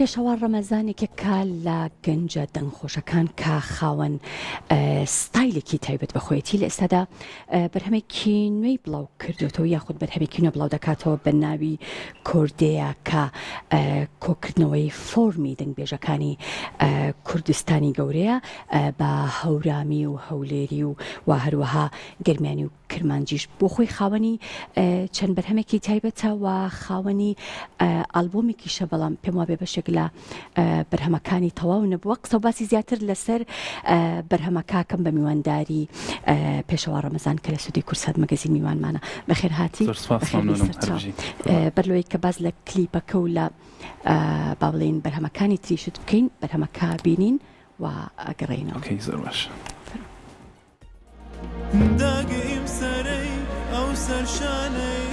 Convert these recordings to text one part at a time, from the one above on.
پێشەوە ڕەمەزانێکە کا لە گەنجە دەنگخۆشەکان کا خاوەن ستایلێکی تایبەت بەخۆیەتی لە ئێستادا بەرهەمێکی نوێی بڵاو کردوێتەوە یاخود بەرهەمێکی نوێ بڵاو دەکاتەوە بە ناوی کۆردەیە کە کۆکردنەوەی فۆرمی دەنگبێژەکانی کوردستانی گەورەیە بە هەورامی و هەولێری و هەروەها گەرمیانی و کرمانجیش بۆ خۆی خاوەنی چەند بەرهەمێکی تایبەتە و خاوەنی ئالبۆمێکیشە بەڵام پێم وابێ بەشێک لە بەرهەمەکانی تەواو نەبووە قسە و باسی زیاتر لەسەر بەرهەمەکاکەم بە میوانداری پێشەوا ڕەمەزان کە لە سودی کورسات مەگەزین میوانمانە بەخێر هاتی بەرلەوەی کە باز لە کلیپەکە و لە با بڵێن بەرهەمەکانی تریشت بکەین بەرهەمەکە بینین و ئەگەڕێینەوە زۆر باش. داگەیم سەرەی ئەو سەرشانەی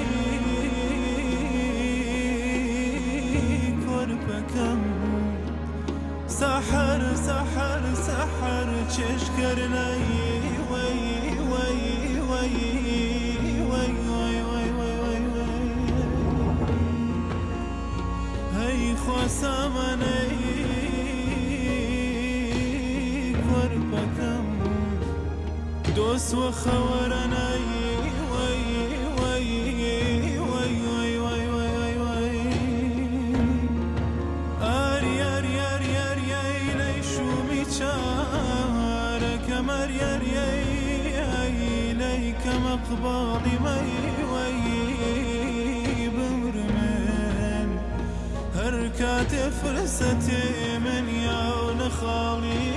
کۆرپەکەم سەحەر سەحەر سەحەر چێشکردنایی وەی وەی وەی وەی وەی وەی وەی وەی هەی خوا سامانەی کۆرپەکەم دۆست و خەوەرانایی وەی وەی وەی وەی وەی وەی وەی ئاری ئاری ئاری ئاری ئەیلەی شومی چارەکەم ئاری ئاری ئەیلەی کەمە قباڵی مەی وەی بمرمێن هەر کاتێ فرسەتێ من یاو نەخاڵی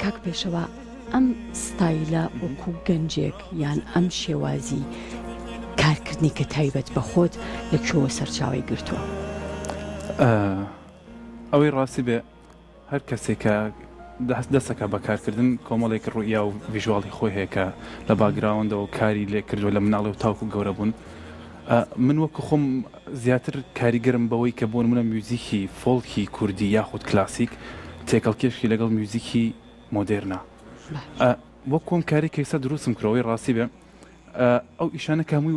کاک پێشەوە ئەم ستایلە وەکو گەنجێک یان ئەم شێوازی کارکردنی کە تایبەت بە خۆت لەکوێوە سەرچاوی گرتووە؟ ئەوەی ڕاستی بێ هەر کەسێکە دەستەکە بەکارکردن کۆمەڵێک ڕوئیا و ڤیژواڵی خۆی هەیە کە لە باگراوندەوە کاری لێ کردووە لە مناڵی و تاوکو گەورە بوون. من وەکو خۆم زیاتر کاریگەرم بەوەی کە بۆ نمونە میوزیکی فۆڵکی کوردی یاخود کلاسیک تێکەڵکێشی لەگەڵ میوزیکی مۆدێرنا وەکۆم کاری کەیسە دروستم کردەوەی ڕاستی بێ ئەو ئیشانە کە هەمووی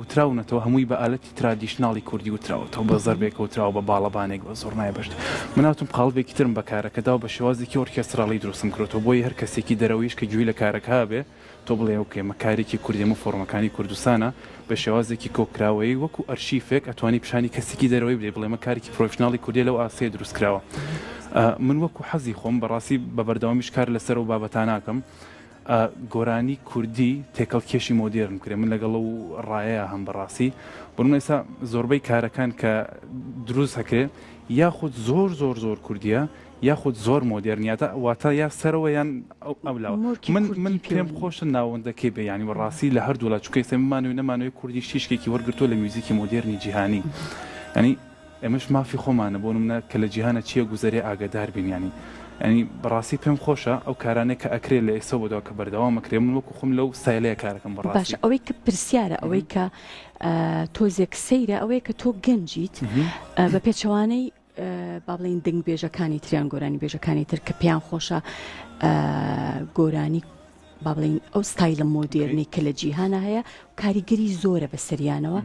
وتراونەتەوە هەمووی بە ئالەتی ترادیشناڵی کوردی وتراوەتەوە بە زەربێک وتراوە بە باڵەبانێک بە زۆر نایبەشت مناتم قاڵبێکی ترم بەکارەکەدا بە شێوازێکی ئۆرکێستراڵی دروستم کردەوە بۆی هەر کەسێکی دەرەوەیش کە گوێی لە کارەکە بێ تۆ بڵێ ئەوکێ مەکارێکی کوردی و فۆرمەکانی کوردستانە بە شێوازێکی کۆکراوەی وەکو ئەرشیفێک ئەتوانی پیشانی کەسێکی دەرەوەی بدەی بڵێ مەکارێکی پرۆفشناڵی کوردی لەو ئاسەیە دروستکراوە. من وەکو حەزی خۆم بەڕاستی بە بەردەوامیش کار لەسەر و بابەتاناکەم گۆرانی کوردی تێکەڵکێشی مۆدێرن کرێ من لەگەڵ و ڕایەیە هەم بەڕاستی بڕون ئێستا زۆربەی کارەکان کە دروست هەکرێ یاخود زۆر زۆر زۆر کوردیە یاخود زۆر مۆدێرنیاتە واتە یا سەرەوە یان ئەولاوە من پێم خۆشە ناوەندەکەی بێ ینی بەڕاستی لە هەردوو لە چکەی سەمانوی نەمانەوەی کوردی شیشکێکی وەرگرتووە لە میوزیکی مۆدێرنی جیهانی ینی ئێمەش مافی خۆمانە بۆ نمونە کە لە جیهانە چییە گوزەرێ ئاگادار بین ینی بەڕاستی پێم خۆشە ئەو کارانێک کە ئەکرێت لە ئێستا بۆدا کە بەردەوامەکرێ من وەکو خۆم لەو سایلەیە کارەکەم بەڕاستی باش ئەوەی کە پرسیارە ئەوەی کە تۆزێک سەیرە ئەوەیە کە تۆ گەنجیت بە پێچەوانەی با بڵێن دەنگبێژەکانی تریان گۆرانی بێژەکانی تر کە پێیان خۆشە گۆرانی با بڵێن ئەو ستایلە مۆدێرنی کە لە جیهانە هەیە کاریگەری زۆرە بە سەریانەوە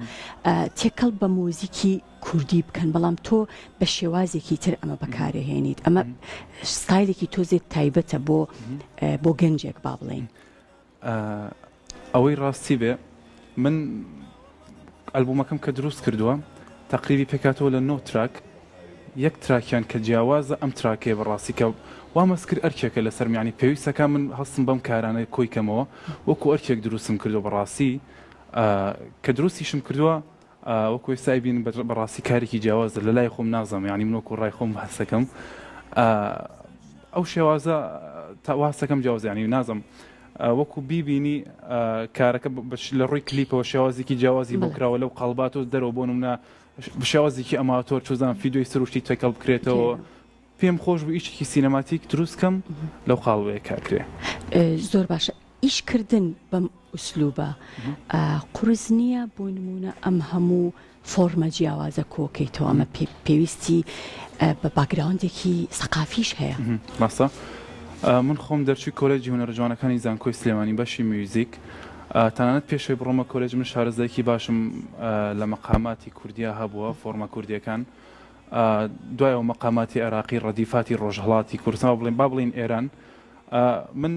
تێکەڵ بە مۆزیکی کوردی بکەن بەڵام تۆ بە شێوازێکی تر ئەمە بەکارهێنیت ئەمە ستایلێکی تۆزێت تایبەتە بۆ گەنجێک با بڵێن. ئەوەی ڕاستی بێ من ئەلبومەکەم کە دروست کردووە تقریبی پێکاتەوە لە 9 تراک یەک تراکیان کە جیاوازە ئەم تراکەیە بەڕاستی کە وامەسکرد ئەرکێکە لەسەر میانی پێویستەکە من هەستم بەم کارانە کۆی کەمەوە وەکو ئەرکێک دروستم کردو بەڕاستی کە دروستیشم کردووە وەکو ئێستا بین بەڕاستی کارێکی جیاوازە لە لای خۆم نازانم یعنی من وەکو ڕای خۆم بەسەکەم ئەو شێوازە تاواسەکەم جیاوازە یعنی نازم وەکو بیبینی کارەکە لە ڕووی کلیپەوە شێوازێکی جیاوازی بۆ کراوە لەو قەڵبات و دەرەوە بۆ نمونە شێوازێکی ئەماتۆر چۆزان ڤیدیۆی سروشتی تێکەڵ بکرێتەوە پێم خۆش بوو ئیشێکی سینەماتیک دروستکەم لەو قاڵوەیە کارکرێ زۆر باشە ئیشکردن بەم ئوسلوبە قورس نییە بۆ نمونە ئەم هەموو فۆرمە جیاوازە کۆکەیتەوە ئەمە پێویستی بە باگراوندێکی سەقافیش هەیە ماسە من خۆم دەرچوی کۆلێجی هونەرە جوانەکانی زانکۆی سلێمانی بەشی میوزیک تەنانەت پێشەوەی بڕۆمە کۆلێج من شارەزایەکی باشم لە مەقاماتی کوردیا هەبووە فۆرمە کوردیەکان دوایەوە مەقاماتی عێراقی ڕەدیفاتی ڕۆژهەڵاتی کوردستان با بڵین ئێران من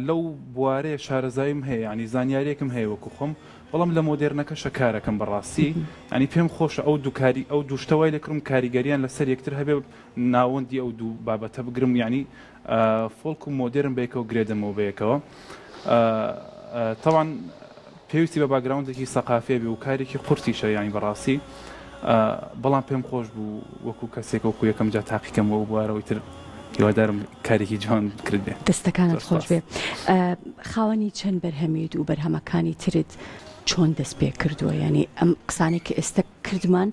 لەو بوارەیە شارەزاییم هەیە ینی زانیاریەکم هەیە وەکو خۆم بەڵام لە مۆدێرنەکەشە کارەکەم بەڕاستی ینی پێم خۆشە ئەو دووکاری ئەو دووشتەوای لەکڕم کاریگەریان لەسەر یەکتر هەبێ ناوەندی ئەو دوو بابەتە بگرم ینی فۆلک و مۆدێرن بەیەکەوە گرێدەمەوە بەیەکەوە طبعاً پێویستی بە باگراوندێکی سەقافێ بێ و کارێکی قورتیشە ینی بەڕاستی بەڵام پێم خۆش بوو وەکو کەسێک وەکو یەکەم جا تاقیکەمەوە بوارەوەی تر هیوادارم کارێکی جوان کرد بێ دەستەکانت خۆش بێ خاوەنی چەند بەرهەمێت و بەرهەمەکانی ترت چۆن دەست پێ کردووە ینی ئەم قسانێک کە ئێستا کردمان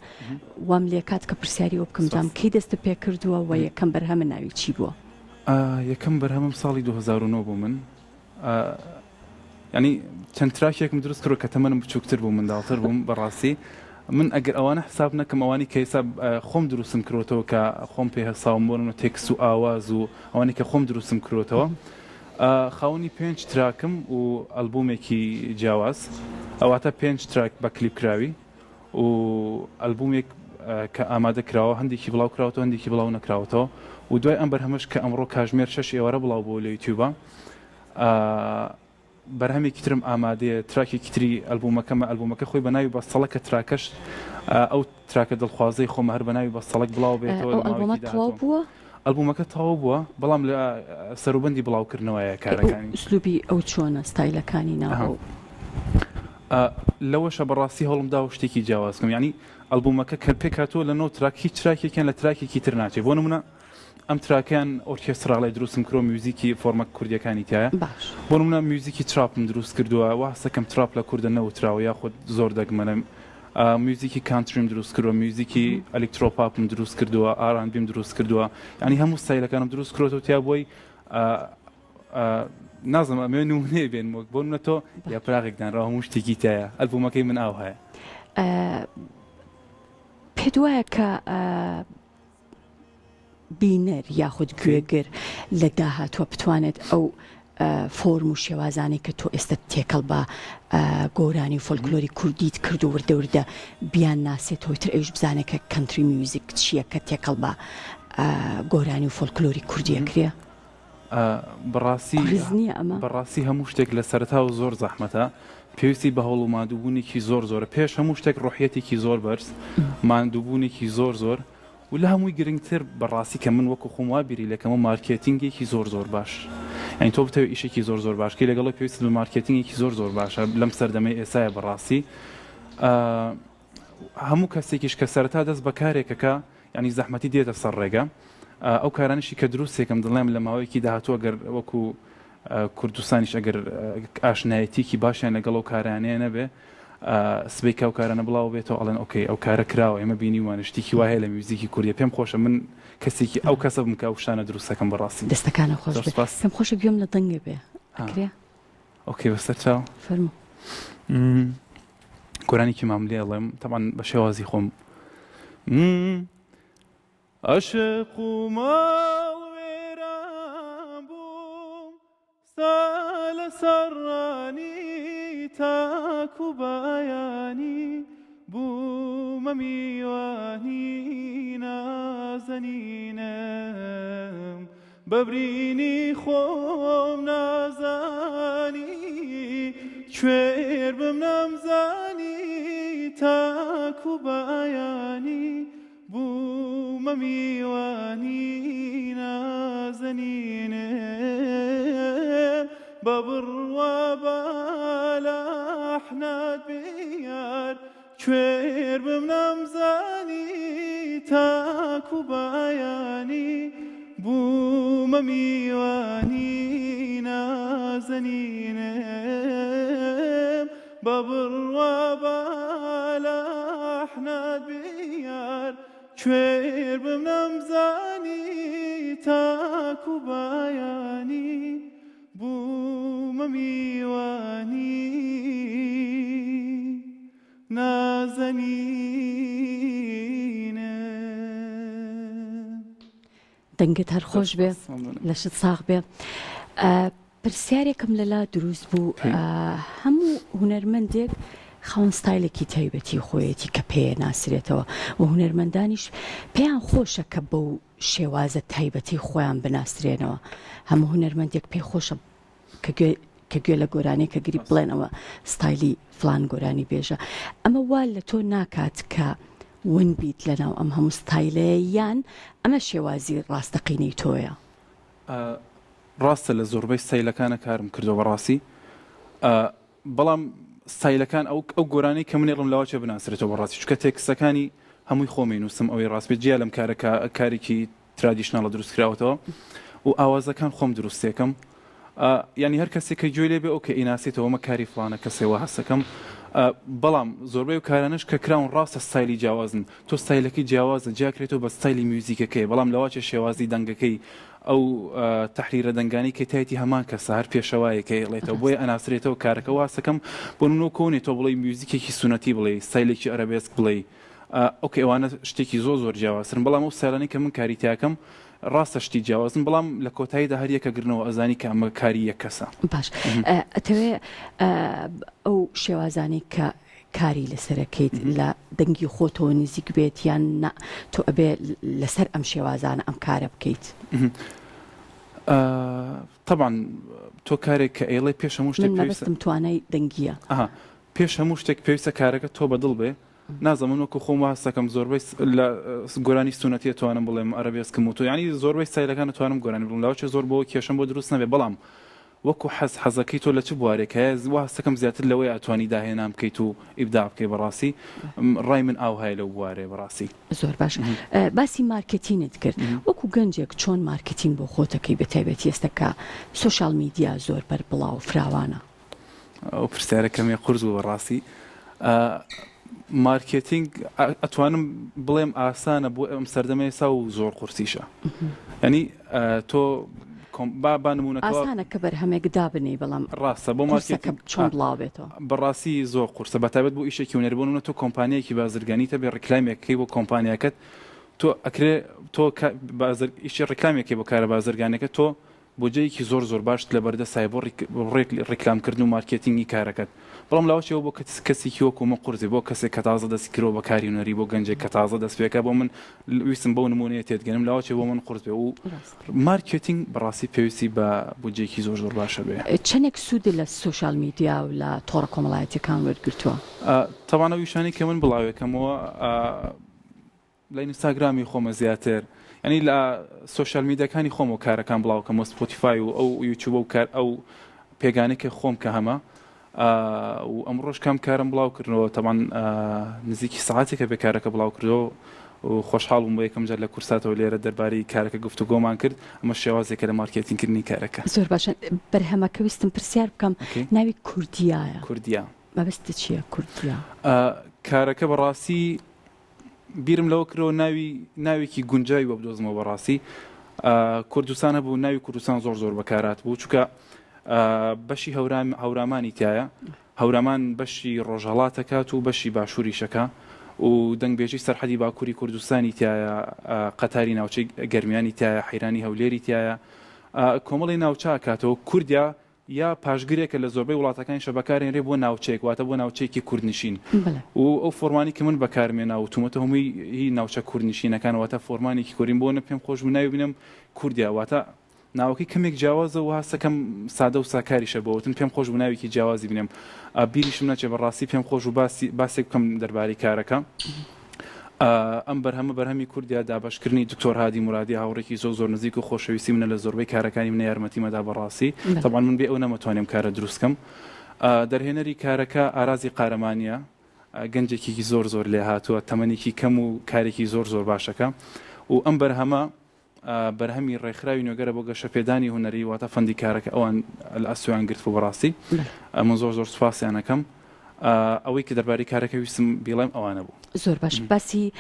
وام لێ کات کە پرسیاری ئەو بکەم جام کەی دەستە پێ کردووە و یەکەم بەرهەمە ناوی چی بووە یەکەم بەرهەمم ساڵی 2009 بوو من ینی چەند تراکێکم دروست کردو کە تەمەنم بچووکتر بوو منداڵتر بووم بەڕاستی من ئەگەر ئەوانە حساب نەکەم ئەوانی کە ئێستا خۆم دروستم کردوتەوە کە خۆم پێ هەساوم بۆ نمونە تێکس و ئاواز و ئەوانی کە خۆم دروستم کردوتەوە خاوەنی 5 تراکم و ئەلبومێکی جیاواز ئەواتە 5 تراک بە کلیپ کراوی و ئەلبومێک کە ئامادە کراوە هەندێکی بڵاو کراوەوە هەندێکی بڵاو نەکراوەتەوە و دوای ئەم بەرهەمەش کە ئەمڕۆ کاژمێر 6 ئێوارە بڵاو بۆ لە یوتیوبە بەرهەمێکی ترم ئامادەیە تراکێکی تری ئەلبومەکە خۆی بەناوی بەستەڵەکە تراکەش ئەو تراکە دڵخوازەی خۆمە هەر بەناوی بەستەڵک بڵاو بێتەوە ئەلبومەکە تەواو بووە بەڵام لە سەروبەندی بڵاوکردنەوەیە کارەکانی ئوسلوبی ئەو چۆنە ستایلەکانی ناو لەوەشە بەڕاستی هەوڵمدا و شتێکی جیاوازکەم ینی ئەلبومەکە کە پێکاتەوە لە نەوە تراک هیچ تراکێکیان لە تراکێکی تر ناچێت بۆ نمونە ئەم تراکیان ئۆرکێستراڵی دروستم کرۆ میوزیکی فۆرمە کوردیەکانی تایە بۆ نمونە میوزیکی تراپم دروست کردووە واسەکەم تراپ لە کوردە نەوتراوە یاخود زۆر دەگمەنم میوزیکی کانتریم دروست کردووە میوزیکی ئەلکترۆپاپم دروست کردووە ئارانبیم دروست کردووە ینی هەموو ستایلەکانم دروست کردوەوە تیا بۆی نازم ئەمێ نمونەیە بێن بۆ نمونە تۆ یا پراغێکدانراوە هەموو شتێکی تایە ئەلبومەکەی من ئاو هەیە پێت وایە کە بینەر یاخود گوێگر لە داهاتوە بتوانێت ئەو فۆرم و شێوازانی کە تۆ ئێستا تێکەڵ بە گۆرانی و فۆلکلۆری کوردیت کرد و وردە بیان ناسێتەوە تر ئەوش بزانێت کە کەنتری میوزیک چییە کە تێکەڵ بە گۆرانی و فۆلکلۆری کوردیە کرێ بەڕاستی هەموو شتێک لە سەرتا و زۆر زەحمەتە پێویستی بە هەوڵ و مادووبوونێکی زۆرە پێش هەموو شتێک ڕۆحیەتێکی زۆر بەرز مادووبوونێکی زۆر و لە هەمووی گرنگتر بەڕاستی کە من وەکو خۆم وابیری لەکەمە مارکێتینگێکی زۆر باش ئەین تۆ بتەوێت ئیشێکی زۆر باش کە لەگەڵی پێویست بە مارکێتینگێکی زۆر باشە لەم سەردەمەی ئێسایە بەڕاستی هەموو کەسێکیش کە سەرەتا دەست بە کارێکەکە ینی زەحمەتی دێتە سەر ڕێگە ئەو کارانشی کە دروستێکم دڵێم لە ماوەیەکی داهاتووە گەر وەکو کوردستانیش ئەگەر ئاشنایەتێکی باشیان لەگەڵ ئەو کارانەیە نەبێ سبەی ئەو کارانە بڵاو بێتەوە ئەڵێن ئۆکەی ئەو کارە کراوە ئێمە بینیوانە شتێکی وایە لە میوزیکی کوردیە پێم خۆشە من کەسێکی ئەو کەسە بم کە ئەو شتانە دروستەکەم بەڕاستی دەستەکانە خۆش پێم خۆشە گوێم لە دەنگێ بێ ئەکرێ ئۆکەی بەسەر چاو فەرموو گۆرانێکی مام لێ ئەڵێم تەمان بە شێوازی خۆم عاشق و ماڵ وێران بووم سا لەسەر ڕانی تاک و بەیانی بوومە میوانی نازەنینم بەبرینی خۆم نازانی کوێر بم نەمزانی تاک و بەیانی بوومە میوانی نازنینم بابر و بالاحناد بیار کوێر بم نەمزانی تاکو بایانی بوومە میوانی نازەنینم بە بڕوا بالاحناد بیار کوێر بم نەمزانی تاکو بایانی بوومە میوانی نازەنینم. دەنگت هەر خۆش بێ لەشت ساغ بێ. پرسیارێکم لەلا دروست بوو هەموو هونەرمەندێک خاوەن ستایلێکی تایبەتی خۆیەتی کە پێ ناسرێتەوە و هونەرمەندانیش پێیان خۆشە کە بەو شێوازە تایبەتی خۆیان بناسرێنەوە. هەموو هونەرمەندێک پێی خۆشە کە گوێ لە گۆرانەی کە گری بڵێنەوە ستایلی فلان گۆرانی بێژە. ئەمە وا لە تۆ ناکات کە ون بیت لەناو ئەم هەموو ستایلەیە یان ئەمە شێوازی ڕاستەقینەی تۆیە؟ ڕاستە لە زۆربەی ستایلەکانە کارم کردو بەڕاستی، بەڵام ستایلەکان ئەو گۆرانەی کە منێڵم لەواچێ بناسرێتەوە بەڕاستی، چکە تێکسەکانی هەمووی خۆمی نووسم ئەوەی ڕاست بێت جیا لەم کارێکی ترادیشناڵە دروستکراوەتەوە و ئاوازەکان خۆم دروستێکم. ینی هەر کەسێک کە گوێ لێ بێ ئەو کە ئیناسێتەوە مە کاری فلانە کەسێەوە هەستەکەم. بەڵام زۆربەی و کارانش کە کراون ڕاستە ستایلی جیاوازن، تۆ ستایلەکەی جیاوازە جاکرێتەوە بە ستایلی میوزیکەکەی، بەڵام لەواچە شێوازی دەنگەکەی ئەو تەحریرە دەنگانی کە تایەتی هەمان کەسە هەر پێشەوایەکەی ئەڵێتەوە بۆیە ئەناسرێتەوە کارەکە واسەکەم بۆ نمونە کۆنێ تۆ بڵێ میوزیکێکی سونەتی بڵێ ستایلێکی ئەرەبێسک بڵێ ئۆکێ ئەوانە شتێکی زۆر جیاوازترن، بەڵام ئەو ستایلانەی کە من کاری تاکەم ڕاستە شتی جیاوازن، بەڵام لە کۆتاییدا هەر یەکە گرنەوە ئەزانی کە ئەمە کاری یەک کەسە. باش ئەتەوێ ئەو شێوازانی کە کاری لەسەرەکەیت لە دەنگی خۆتەوە نزیک بێت یان تۆ ئەبێ لەسەر ئەم شێوازانە ئەم کارە بکەیت؟ طبعا تۆ کارێک کە ئێڵێ پێش هەموو شتێک مەبەستم توانای دەنگیە، پێش هەموو شتێک پێویستە کارەکە تۆ بەدڵ بێ. نازەمن وەکو خۆم هەستەکەم زۆربەی لە گۆرانی سونەتی توانم بڵێم ئەرەبێسکم و تۆ ینی زۆربەی ستایلەکان توانم گۆرانی بڵم لاوچێ زۆر بۆ کێشم بۆ دروست نەبێ، بەڵام وەکو حەزەکەی تۆ لە چ بوارێک هەیە هەستەکەم زیاتر لەوەی ئەتوانی داهێنام بکەیت و ئیبدا بکەی بەڕاستی. ڕای من ئاو هەیە لەو بوارێ بەڕاستی. زۆر باش. باسی مارکتینت کرد، وەکو گەنجێک چۆن مارکتین بۆ خۆتەکەی بەتایبەتی ئێستا کە سوشال میدیا زۆر بەربڵاو فراوانە؟ ئەو پرسیارەکەمی قورس بوو بەڕاستی. مارکتینگ ئەتوانم بڵێم ئاسانە بۆ ئەم سەردەمە ئێستا و زۆر قورسیشە. ینی تۆ بانمونەکە ئاسانە کە بەرهەمێک دابنێ، بەڵام ڕاستە بۆ مارکتینگ چۆن بڵاوێتەوە بەڕاستی زۆر قورسە بەتایبەت بۆ ئیشێکی هونەربوونە تۆ کۆمپانیایەکی بازرگانیتە بێ ڕیکلامێکەکەی بۆ کۆمپانیاکەت تۆ ئەکرێ تۆ ئیشی ڕیکلامێکی بۆ کارە بازرگانەکە تۆ بۆ جەیەکی زۆر باشت لە بەردە سای بۆ ڕیکلامکردن و مارکتینگی کارەکەت. بەڵام لاوەچەوە بۆ کەسێکی وەکومە قورسی بۆ کەسێک کە تازە دەستی کرۆ بە کاری هونەری بۆ گەنجێک کە تازە دەست پێکە بۆ من ویستم بەو نمونەیە تێتگەنم لاوەچێ بۆ من قورس بێ و مارکتینگ بەڕاستی پێویستی بە بودجێکی زۆر باشە بێ. چەندێک سوود لە سوشال میدیا و لە تۆڕە کۆمەڵایەتیەکان وەرگرتووە؟ تەواانە ویشانی کە من بڵاوێکەمەوە لە ئینستاگرامی خۆمە زیاتر، ینی لە سوشال میدیاکانی خۆم و کارەکان بڵاوکەمەوە سپۆتیفای و ئەو یوتیوب و کار ئەو پێگانێکی خۆم کە هەمە و ئەمڕۆژ کام کارم بڵاو کردنەوە تەمان نزیکی ساعتێکە بێ کارەکە بڵاو کردەوە و خۆشحاڵم بۆ یەکەم جار لە کورساتەوە لێرە دەربارەی کارەکە گفتوگۆمان کرد. ئەمە شێوازێکە لە مارکتینگکردنی کارەکە. زۆر باشە. بەرهەمەکە ویستم پرسیار بکەم، ناوی کوردیایە؟ کوردیا. مەبەستە چییە کوردیا؟ کارەکە بەڕاستی بیرم لەوە کردەوە ناوێکی گونجاوی وە بدۆزمەوە بەڕاستی. کوردستان هەبوو، ناوی کوردستان زۆر بەکارات بوو چونکە بەشی هەورامانی تایە، هەورامان بەشی ڕۆژهەڵاتەکات و بەشی باشووریشەکە و دەنگبێژی سەرحەدی باکووری کوردستانی تایە، قەتاری ناوچەی گەرمیانی تایە، حەیرانی هەولێری تایە، کۆمەڵی ناوچە کاتەوە. کوردیا یا پاشگرێکە لە زۆربەی وڵاتەکانی شەبەکارێنرێ بۆ ناوچەیەک، واتە بۆ ناوچەیەکی کوردنشین. و ئەو فۆرمانی کە من بەکارمێنا و تومەتە هەمووی هی ناوچە کوردنشینەکان واتە فۆرمانێکی کوردین بۆ نە پێم خۆش ناوی بینم کوردیا، واتە ناوەکەی کەمێک جیاوازە و هەستەکەم سادە و ساکاریشە بۆتن پێم خۆش بوو ناوێکی جیاوازی بینم. بیریشم نەچێ بەڕاستی پێم خۆش و باسێک بکەم دەربارەی کارەکە. ئەم بەرهەمی کوردیا دابشکردنی دکتۆر هادی مرادی هاوڕێکی زۆر نزیک و خۆشەویستی منە لە زۆربەی کارەکانی منە یارمەتیمەدا بەڕاستی طبعا من بێ ئەو نەمەتوانێم کارە دروستکەم دەرهێنەری کارەکە ئارازی قارەمانیە گەنجێکی زۆر لێ هاتووە تەمەنێکی کەم و کارێکی زۆر باشەکە و ئەم بەرهەمی ڕێکخراوی نوێگەرە بۆ گەشەپێدانی هونەری واتە فەندی کارەکە ئەوان لە ئەسویان گرت بۆ بەڕاستی من زۆر سوپاسیان ئەەکەم ئەوەی کە دەربارەی کارەکە ویستم بڵێم ئەوانە بوو زۆر باش باسی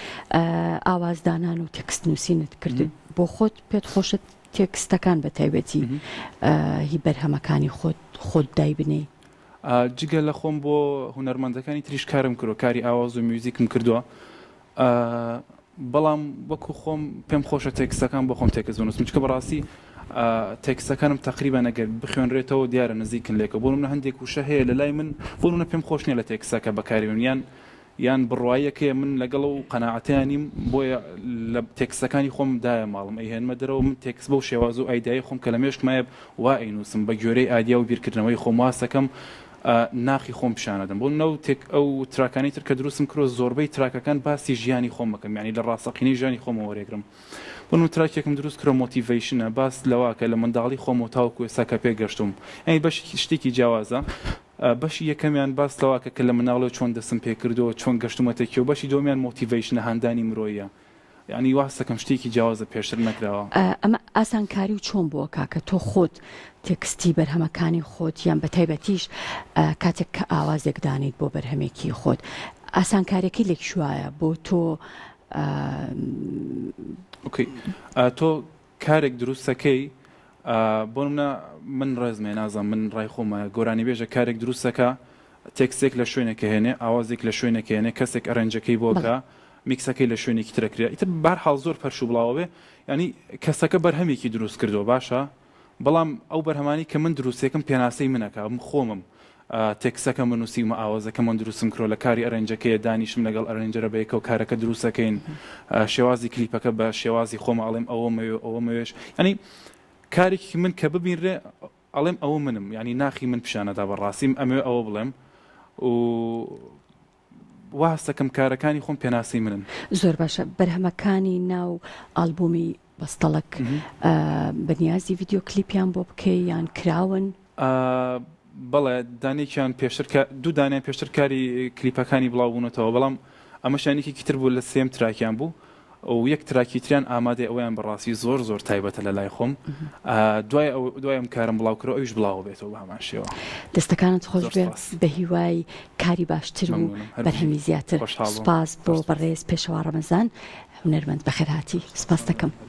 ئاوازدانان و تێکست نووسینت کرد بۆ خۆت پێت خۆشت تێکستەکان بە تایبەتی هی بەرهەمەکانی خۆت دای بنێ جگە لە خۆم بۆ هونەرمەندەکانی تریش کارم کردو کاری ئاواز و میوزیکم کردووە بەڵام وەکو خۆم پێم خۆشە تێکستەکان بۆ خۆم تێکست بنووسم چکە بەڕاستی تێکستەکانم تقریبا ئەگەر بخوێنرێتەوە دیارە نزیکن لێکە بۆ منە هەندێک وشە هەیە لە لای من بۆ منە پێم خۆش نییە لە تێکستەکە بەکاری من یان بڕواایەکەیە من لەگەڵ و قەناعەتیانیم بۆیە لە تێکستەکانی خۆم دایە ماڵم ئەیهێنمە دەرەوە من تێکست بەو شێواز و ئایدای خۆم کە لە مێشکمایە وا ئەینووسم بە گوێرەی ئادیا و بیرکردنەوەی خۆم واسەکەم ناخی خۆم پیشانەدەم بۆ نەو ئەو تراکانی تر کە دروستم کرۆ زۆربەی تراکەکان باسی ژیانی خۆم بکەم یعنی لە ڕاستەقینەی ژیانی خۆمەوە وەرێگرم بۆ تراکێکم دروست کرۆ مۆتیڤیشنە باس لەواکە لە منداڵی خۆم و تاوەکو ئێستا کە پێگەشتم ئەی بەشی شتێکی جیاوازە بەشی یەکەمیان باس لەواکە کە لە مناڵەوە چۆن دەستم پێکردەوە چۆن گەشتومەتێکی و بەشی دۆمیان مۆتیڤیشنە هاندانی مرۆیە یعنی واسەکەم شتێکی جیاوازە پێشتر نەکراوە ئەمە ئاسانکاری و چۆن بووە کاکە تۆ خۆت تێکستی بەرهەمەکانی خۆت یان بە تایبەتیش کاتێک کە ئاوازێک دانیت بۆ بەرهەمێکی خۆت ئاسانکارێکی لێک شوایە بۆ تۆ تۆ کارێک دروستەکەی بۆ من ڕێزمێ نازم من ڕای خۆمە گۆرانی بێژە کارێک دروستەکە تێکسێک لە شوێنێکە هێنێ ئاوازێک لە شوێنێک هێنێ کەسێک ئەرەنجەکەی بۆکە میکسەکەی لە شوێنێکی ترەکرێت ئیتر بەرحاڵ زۆر پەرش و بڵاوێ ینی کەسەکە بەرهەمێکی دروست کردەوە باشە بەڵام ئەو بەرهەمانی کە من دروستێکم پێناسەی منەکە خۆمم تێکسەکە من نووسیمە ئاوازەکە من دروستم کرۆ لە کاری ئەرەنجەکەی دانیشم لەگەڵ ئەرەنجەرە بەیەکە و کارەکە دروستەکەین شێوازی کلیپەکە بە شێوازی خۆمە ئەڵێم ئەوە مەوێش ینی کارێکی من کە ببینرێ ئەڵێم ئەوە منم ینی ناخی من پیشانەدا بەڕاستیم ئەمێ ئەوە بڵێم و واسەکەم کارەکانی خۆم پێناسی منن زۆر باشە بەرهەمەکانی ناو ئالبومی بەستەڵک بەنیازی ڤیددیو کلیپیان بۆ بکەی یان کراون بەڵێ دانێکیان پێشتر دوو دانیان پێشتر کاری کلیپەکانی بڵاو بوونەتەوە بەڵام ئەمەشانێکی تر بوو لە سێم تراکیان بوو و یەک تراکی تریان ئامادە ئەویان بەڕاستی زۆر تایبەتە لە لای خۆم دوایم کارم بڵاو کرۆ ئەویش بڵاو بێتەوە بە هەمان شێوە دەستەکانت خۆش بێ بە هیوای کاری باشتر و بەرهەمی زیاتر سپاس بۆ بەڕێز پێشەوا ڕەمەزان هونەرمەند بەخێرهاتی سپاس دەکەم